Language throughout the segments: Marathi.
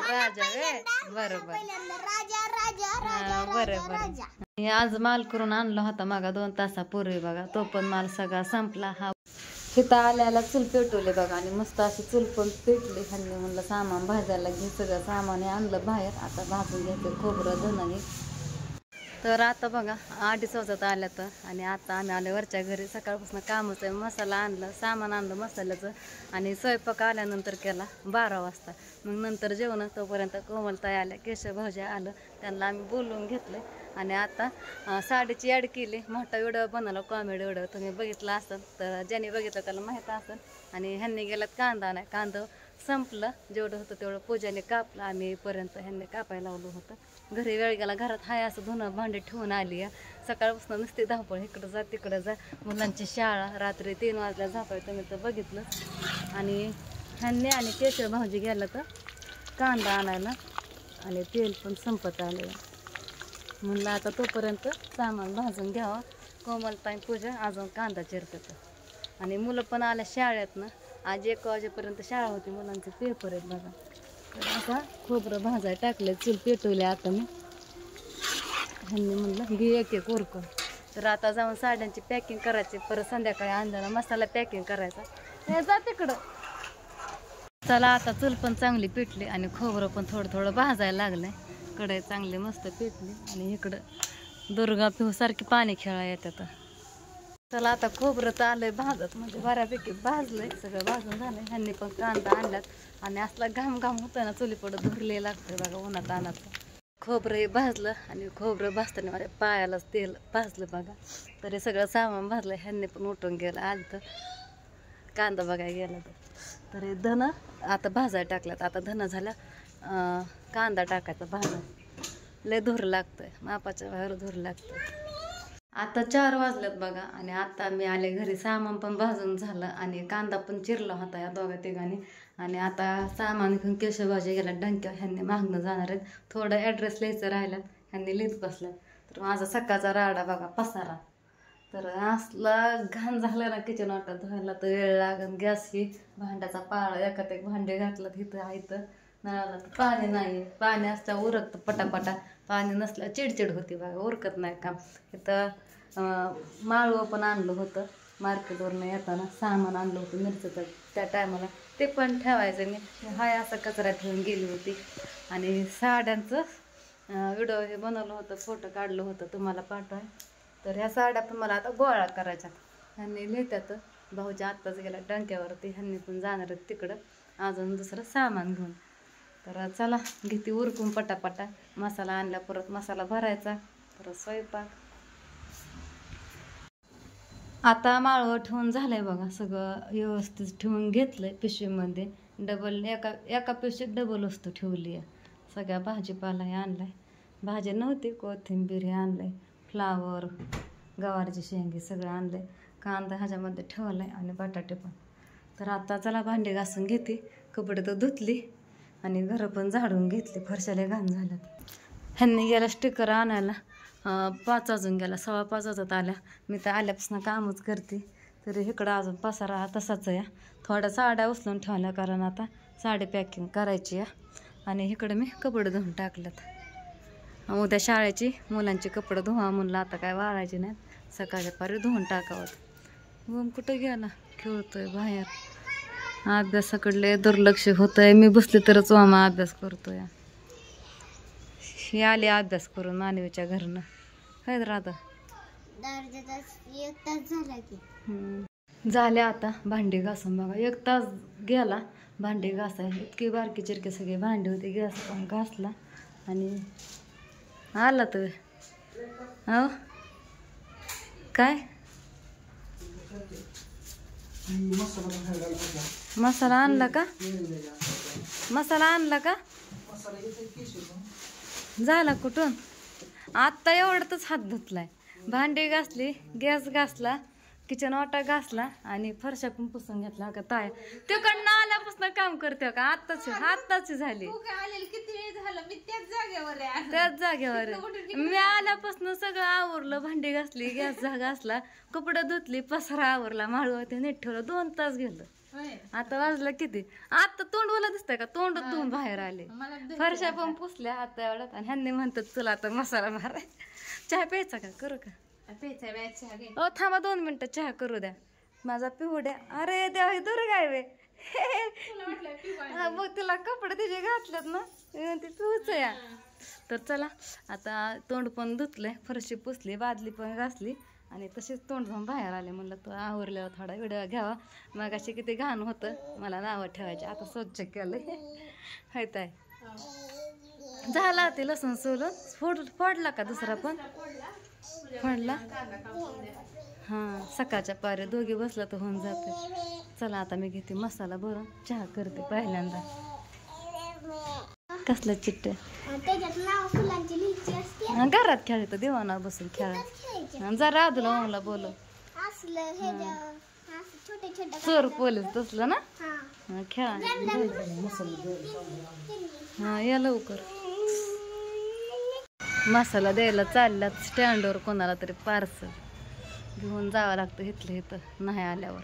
राजा वे बरोबर बरोबर आज माल करून आणला होता मागा 2 तासापूर्वी बघा तो पण माल सगळा संपला हा तिथं आल्याला चूल पेटवले बघा आणि मस्त अशी चूल पण पेटली खाल्ली म्हणलं सामान भाजायला घे सगळं सामान आणलं बाहेर आता भाजून घ्यायचं खोबरं धन तर आता बघा 8:30 वाजता आल्या तर आणि आता आम्ही आले वरच्या घरी सकाळपासून कामच आहे मसाला आणलं सामान आणलं मसाल्याचं आणि स्वयंपाक आल्यानंतर केला 12 वाजता मग नंतर जेवण तोपर्यंत कोमलताई आल्या केशव भाऊजी आलं त्यांना आम्ही बोलवून घेतलं आणि आता साडीची ॲड केली मोठा व्हिडिओ बनवला कॉमेडी व्हिडिओ तुम्ही बघितला असेल तर ज्यांनी बघितलं त्याला माहीत असेल आणि ह्यांनी गेल्यात कांदा नाही कांदा संपलं जेवढं होतं तेवढं पूजाने कापलं आम्ही पर्यंत ह्यांनी कापायला लावलं होतं घरी वेळ गेला घरात हाय असं धुणं भांडे ठेवून आली आहे सकाळपासून नुसती धावपळ इकडं जा तिकडं जा मुलांची शाळा रात्री 3 वाजल्या झोपाय तुम्ही तर बघितलं आणि ह्यांनी आणि केशव भाऊजी गेलं तर कांदा आणायला आणि तेल पण संपत आले म्हणलं आता तोपर्यंत सामान भाजून घ्यावं कोमलताई पूजा अजून कांदा चिरतात आणि मुलं पण आल्या शाळेतनं आज 1 वाजेपर्यंत शाळा होती मुलांचे पेपर आहेत बघा तर आता खोबरं भाजाय टाकले चूल पेटवले आता मी ह्यांनी म्हणलं घे एक उरकून तर आता जाऊन साड्यांची पॅकिंग करायची परत संध्याकाळी आणलेला मसाला पॅकिंग करायचा हे जा तिकडं चला आता चूल पण चांगली पेटली आणि खोबरं पण थोडं भाजायला लागलंय कढई चांगली मस्त पेटली आणि इकडं दुर्गा पिहू सारखी पाणी खेळा येतात चला आता खोबरं तर आलंय भाजत म्हणजे बऱ्यापैकी भाजलंय सगळं भाजून झालंय ह्यांनी पण कांदा आणल्यात आणि असला घाम होतं ना चुली पडत धुरले लागतंय बघा उन्हात आणाचं खोबरं हे भाजलं आणि खोबरं भाजताना माझ्या पायालाच तेल भाजलं बघा तरी सगळं सामान भाजलं ह्यांनी पण उठून गेलं आलं तर कांदा बघायला गेला तर हे धन आता भाजायला टाकल्यात आता धन झाल्या कांदा टाकायचा भाजा लय धूर लागतोय मापाच्या बाहेर धूर लागतोय आता 4 वाजल्यात बघा आणि आता मी आले घरी सामान पण भाजून झालं आणि कांदा पण चिरला होता या दोघा तिघांनी आणि आता सामान घेऊन केशव भाऊजी गेला डंक्या ह्यांनी मागणं जाणार आहेत थोडं ॲड्रेस लिहायचं राहिलं ह्यांनी लिहित बसलं तर माझा सकाळचा राडा बघा पसारा तर असला घाण झाला ना किचन वाटत धुवायला तर वेळ लागन गॅस ही भांड्याचा पाळा एकात एक भांडे घातलं तिथं आहे तर नळाला तर पाणी नाही पाणी असल्या उरकतं पटापटा पाणी नसल्या चिडचिड होती बघा उरकत नाही काम इथं माळवं पण आणलं होतं मार्केटवरनं येताना सामान आणलं होतं मिरचं त्या टायमाला ते पण ठेवायचं मी हाय असा कचरा ठेवून गेली होती आणि साड्यांचं व्हिडिओ हे बनवलं होतं फोटो काढलं होतं तुम्हाला पाठवाय तर ह्या साड्या पण मला आता गोळा करायच्या ह्यांनी लिहितात भाऊजी आत्ताच गेला डंक्यावरती ह्यांनी पण जाणार आहेत तिकडं अजून दुसरं सामान घेऊन तर चला घेते उरकून पटापटा मसाला आणला परत मसाला भरायचा परत स्वयंपाक आता माळवं ठेवून झालंय बघा सगळं व्यवस्थित ठेवून घेतलंय पिशवीमध्ये डबल एका पिशवीत डबल वस्तू ठेवली आहे सगळ्या भाजीपाला हे आणलाय भाजी नव्हती कोथिंबीर हे आणलंय फ्लावर गवारची शेंगी सगळं आणलंय कांदा ह्याच्यामध्ये ठेवलाय आणि बटाटे पण तर आता चला भांडी घासून घेते कपडे तर धुतली आणि घरं पण झाडून घेतली फरशाला घाण झाल्यात ह्यांनी गेला स्टिकर आणायला 5 वाजून गेला 5:15 वाजत आल्या मी तर आल्यापासून कामच करते तरी इकडं अजून पसारा हा तसाच आहे थोड्या साड्या उचलून ठेवल्या कारण आता साडी पॅकिंग करायची आहे आणि इकडं मी कपडे धुवून टाकलेत उद्या शाळेची मुलांची कपडे धुवा म्हणलं आता काय वाळायचे नाहीत सकाळच्या पारी धुवून टाकावं मग कुठं गेला खेळतोय बाहेर अभ्यासाकडले दुर्लक्ष होतंय मी बसले तरच मामा अभ्यास करतोय ही आली अभ्यास करून मानवीच्या घरनं काय राहतं झाले आता भांडी घासून बघा 1 तास गेला भांडी घासाय इतकी बारकी चिरकी सगळी भांडी होती गॅस पण घासला आणि आला तर हो काय मसाला आणला का झाला कुठून आत्ता एवढंच हात धुतलाय भांडी घासली गॅस घासला किचन वाटा घासला आणि फरशा पण पुसून घेतला का ताय तिकडनं आल्यापासून काम करते का आत्ताच झाली त्याच जागेवर मी आल्यापासून सगळं आवरलं भांडी घासली गॅस घासला कपडे धुतली पसारा आवरला माळवं ते नीट ठेवलं 2 तास गेलं आता वाजलं किती? आता तोंडवाला दिसतंय का? तोंड धुवून बाहेर आले. फरशा पण पुसल्या आता एवढ्यात आणि ह्यांनी म्हणतात चला आता मसाला माराय. चहा प्यायचा का? करू का? ओ थांबा 2 मिनिटं चहा करू द्या. माझा पिहू द्या. अरे देवा हे दूर काय वे. मग तिला कपडे तिचे घातलेत ना ती पिहूच या. तर चला आता तोंड पण धुतलंय, फरशी पुसली, बादली पण घासली आणि तसेच तोंड धुवून बाहेर आले. म्हणलं तो आवरल्यावर थोडा व्हिडिओ घ्यावा. मग अशी किती घाण होतं मला नावं ठेवायचे. आता स्वच्छ केलं हायत आहे. झाला ते लसूण सोलून फोडला का दुसरा पण फोडला. हां सकाळच्या पारे दोघी बसला तर होऊन जाते. चला आता मी घेते मसाला भरून चहा करते पहिल्यांदा. कसलं चिट्टे घरात खेळायचं दिवाना बसून खेळा. जरा राधूला मला बोल चोर पोलीस तसलं ना खेळा. हा या लवकर. मसाला द्यायला चालल्यात स्टँडवर कोणाला तरी पार्सल घेऊन जावं लागतं इथलं इथं नाही आल्यावर.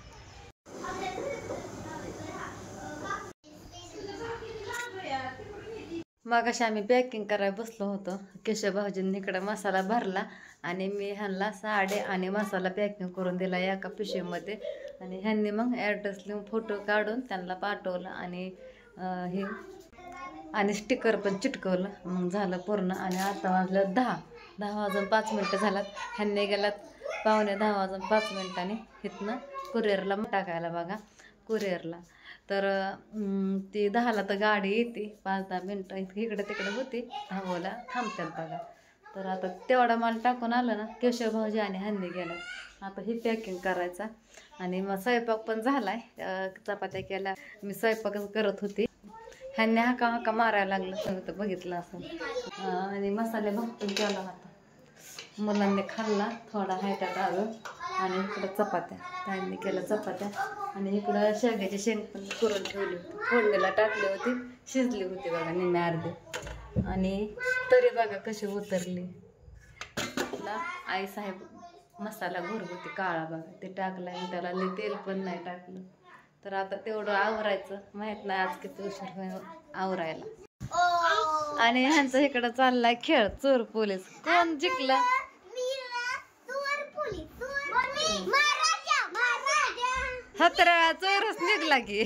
मग अशा आम्ही पॅकिंग करायला बसलो होतो. केशव भाऊजींनी इकडं मसाला भरला आणि मी ह्यांना साडे आणि मसाला पॅकिंग करून दिला एका पिशवीमध्ये. आणि ह्यांनी मग ॲड्रेस लिहून फोटो काढून त्यांना पाठवलं आणि हे आणि स्टिकर पण चिटकवलं. मग झालं पूर्ण. आणि आता वाजलं 10 वाजून 5 मिनटं झाल्यात. ह्यांनी गेल्यात 9:15 वाजून 5 मिनिटांनी इथनं कुरिअरला टाकायला बघा कुरिअरला. तर ती 10ला तर गाडी येते 5-10 मिनटं इकडे तिकडे होती धावला थांबतात बघा. तर आता तेवढा माल टाकून आलं ना केशव भाऊजी आणि ह्यांनी गेला. आता ही पॅकिंग करायचा आणि मग स्वयंपाक पण झालाय. चपात्या केल्या. मी स्वयंपाकच करत होती. ह्यांनी हाका मारायला लागलं तुम्ही तर बघितलं असं. आणि मसाले भात केला होता. मुलांनी खाल्ला थोडा हायटात अजून. आणि इकडं चपात्या त्यांनी केल्या चपात्या. आणि इकडं शेवग्याची शेंग पण करून ठेवली होती. फोडणीला टाकली होती शिजली होती बघा निम्मे अर्धे. आणि तरी बघा कशी उतरली. आई साहेब मसाला घरगुती काळा बघा ते टाकलाय. त्याला तेल पण नाही टाकलं. तर आता तेवढं आवरायचं. माहित नाही आज किती उशीर होईल आवरायला. आणि ह्यांचं इकडं चाललाय खेळ चोर पोलीस. कोण जिंकलं? हत्रा चोरच निघला की.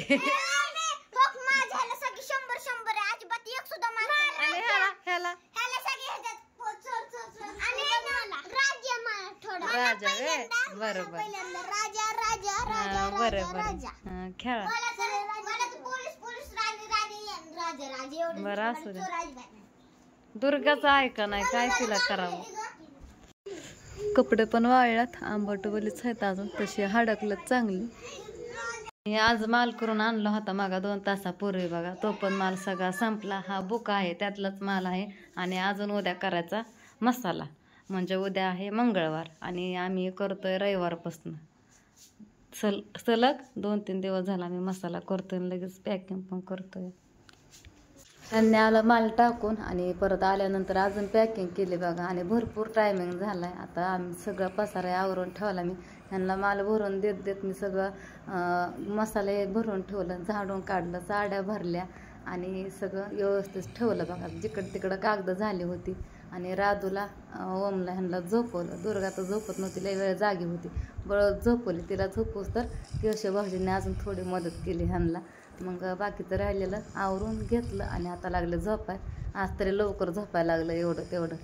आणि ह्याला राजा वे बरोबर बरोबर खेळा बरं असू दे. दुर्गाचं ऐका नाही काय तिला करावं. कपडे पण वाळल्यात आंबटवलीच आहेत अजून तशी हडकलत चांगली. आज माल करून आणला होता मागा 2 तासापूर्वी बघा. तो पण माल सगळा संपला. हा बुक आहे त्यातलाच माल आहे. आणि अजून उद्या करायचा मसाला. म्हणजे उद्या आहे मंगळवार आणि आम्ही करतोय रविवारपासून सलग 2-3 दिवस झाला मी मसाला करतोय लगेच पॅकिंग पण करतोय. त्यांनी आलं माल टाकून आणि परत आल्यानंतर अजून पॅकिंग केली बघा. आणि भरपूर टायमिंग झालाय. आता आम्ही सगळं पसारा आवरून ठेवला. मी त्यांना माल भरून देत मी सगळं मसाले भरून ठेवलं. झाडून काढलं साड्या भरल्या आणि सगळं व्यवस्थित ठेवलं बघा. जिकडं तिकडं कागद झाली होती. आणि राधूला ओमला ह्यांना झोपवलं. दुर्गा तर झोपत नव्हती लई वेळ जागी होती. बळत झोपवली. तिला झोपूस तर केशव भाऊजींनी अजून थोडी मदत केली ह्यांना. मग बाकीचं राहिलेलं आवरून घेतलं आणि आता लागलं झोपाय. आज तरी लवकर झोपायला लागलं एवढं तेवढं.